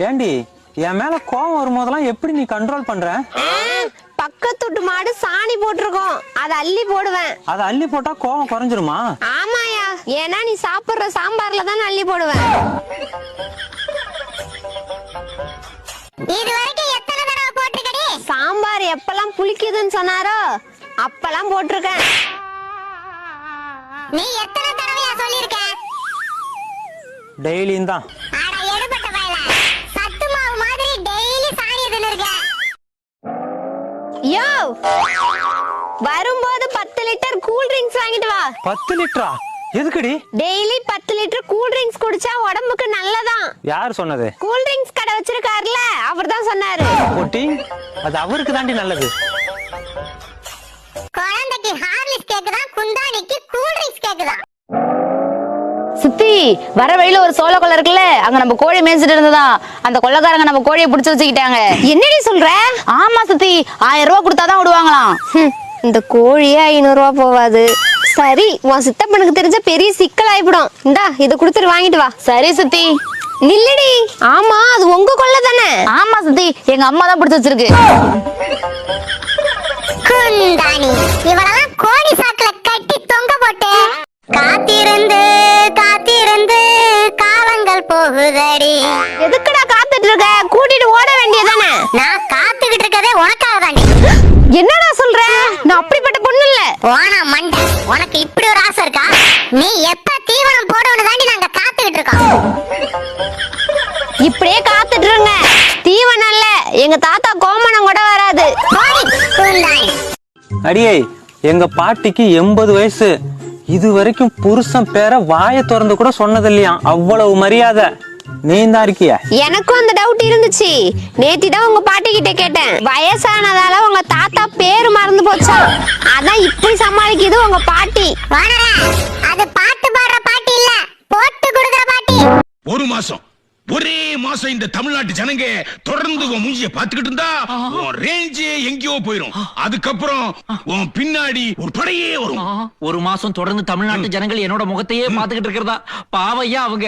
ஏண்டி என் மேல கோவம் வரும்போதெல்லாம் எப்படி நீ கண்ட்ரோல் பண்ற? பக்கத்துட்டு மாடு சாணி போட்டிருக்கோம், அத அள்ளி போடுவேன். அத அள்ளி போட்டா கோவம் குறைஞ்சிருமா? ஆமாயா, ஏன்னா நீ சாப்பிடுற சாம்பார்ல தான் அள்ளி போடுவேன். இது வரைக்கும் எத்தனை தடவை போட்டுக்கடி? சாம்பார் எப்பெல்லாம் புளிக்குதுன்னு சொன்னாரோ அப்பெல்லாம் போட்டிருக்கேன். நீ எத்தனை தடவையா சொல்லிருக்க? டெய்லியும் தான். அட எடுபட்ட பயல, சத்து மாவு மாதிரி டெய்லி சாணி தின்னுருக்க. யோ, வரும்போது 10 லிட்டர் கூல் ட்ரிங்க்ஸ் வாங்கிட்டு வா. 10 லிட்டரா? எதுக்குடி? டெய்லி 10 லிட்டர் கூல் ட்ரிங்க்ஸ் குடிச்சா உடம்புக்கு நல்லதான். யார் சொன்னது? கூல் ட்ரிங்க்ஸ் கடை வச்சிருக்காருல, அவர்தான் சொன்னாரு. போட்டி, அது அவருக்கு தாண்டி நல்லது. குழந்தைக்கு ஹார்லிக்ஸ் கேக்குதா, குந்தாணிக்கு கூல் ட்ரிங்க்ஸ் கேக்குதா? சித்தி, வர வழியில ஒரு சோள கொல்லை இருக்குல்ல, அங்க நம்ம கோழி மேய்ச்சிட்டு இருந்ததா, அந்த கொள்ளைக்காரங்க நம்ம கோழியை புடிச்சு வச்சுக்கிட்டாங்க. என்னடி சொல்ற? ஆமா சித்தி, 1000 ரூபாய் கொடுத்தாதான் விடுவாங்களாம். இந்த கோழியே 500 ரூபாய் போவாது. சரி, உன் சித்தப்பனுக்கு தெரிஞ்ச பெரிய சிக்கல் ஆயிடும். இந்தா இத குடுத்துட்டு வாங்கிட்டு வா. சரி சித்தி. நில்லடி. ஆமா, அது உங்க கொல்லை தானே? ஆமா சித்தி, எங்க அம்மா தான் புடிச்சு வச்சிருக்கு. குந்தாணி, இவளெல்லாம் கோழி சாக்குல கட்டி தொங்க போட்டு காத்திருந்து காத்திருந்து காலங்கள் போகுதடி. எதுக்குடா காத்துட்டு இருக்க? கூட்டிட்டு ஓட வேண்டியதானே? நான் காத்துக்கிட்டு இருக்கதே உனக்காக தாண்டி. என்னடா சொல்ற? நான் அப்படிப்பட்ட பொண்ணு இல்ல. ஓனா மண்டை, உனக்கு இப்படி ஒரு ஆசை இருக்கா? நீ எப்ப தீவனம் போடுவனு தாண்டி நாங்க காத்துக்கிட்டு இருக்கோம். இப்படியே காத்துட்டு இருங்க. தீவனம் இல்ல, எங்க தாத்தா கோமணம் கூட வராது. குந்தாணி, அடியே, எங்க பாட்டிக்கு 80 வயசு. இது வரைக்கும் புருஷன் பேரை வாயை திறந்து கூட சொன்னது இல்லையா. அவ்வளவு மரியாதை. நீ தான் இருக்கிய? எனக்கும் அந்த டவுட் இருந்துச்சு. நேத்தி தான் உங்க பாட்டி கிட்ட கேட்டேன். வயசானதால உங்க தாத்தா பேரு மறந்து போச்சா, அதான் இப்படி சமாளிக்குது உங்க பாட்டி. வானரே, அது பாட்டு பாடுற பாட்டி இல்ல, போட்டு கொடுக்கிற பாட்டி. ஒரே மாசம் இந்த தமிழ்நாட்டு ஜனங்க தொடர்ந்து உன் மூஞ்சிய பாத்துக்கிட்டு இருந்தா உன் ரேஞ்சே எங்கேயோ போயிரும். அதுக்கப்புறம் உன் பின்னாடி ஒரு படையே வரும். ஒரு மாசம் தொடர்ந்து தமிழ்நாட்டு ஜனங்கள் என்னோட முகத்தையே பாத்துக்கிட்டு இருக்கிறதா பாவையா அவங்க.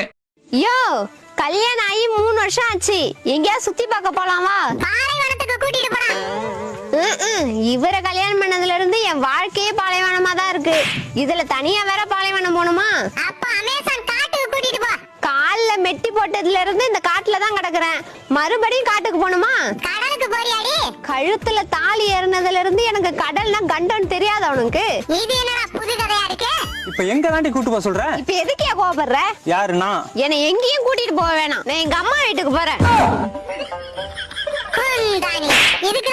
யோ, கல்யாணம் ஆகி 3 வருஷம் ஆச்சு. எங்கயா சுத்தி பார்க்க போலாமா? பாலைவனத்துக்கு கூட்டிட்டு போறான். இவரை கல்யாணம் பண்ணதுல இருந்து என் வாழ்க்கையே பாலைவனமா தான் இருக்கு. இதுல தனியா வேற பாலைவனம் போகணுமா? அப்ப அமேசான் காட்டுக்கு கூட்டிட்டு போ. கால்ல மெட்டி போட்டதுல இருந்து இந்த காட்டுல தான் கிடக்குறேன். மறுபடியும் காட்டுக்கு போகணுமா? கடலுக்கு போறியாடி? கழுத்துல தாலி ஏறினதுல இருந்து எனக்கு கடல்னா கண்டன்னு தெரியாது அவனுக்கு. இது என்னடா புது கதையா இருக்கு? இப்ப எங்க தாண்டி கூட்டு போக சொல்ற? இப்ப எதுக்கே கோபப்படுற? யாருன்னா? என்னை எங்கேயும் கூட்டிட்டு போக வேணாம். நான் எங்க அம்மா வீட்டுக்கு போறேன். குந்தாணி, இதுக்கு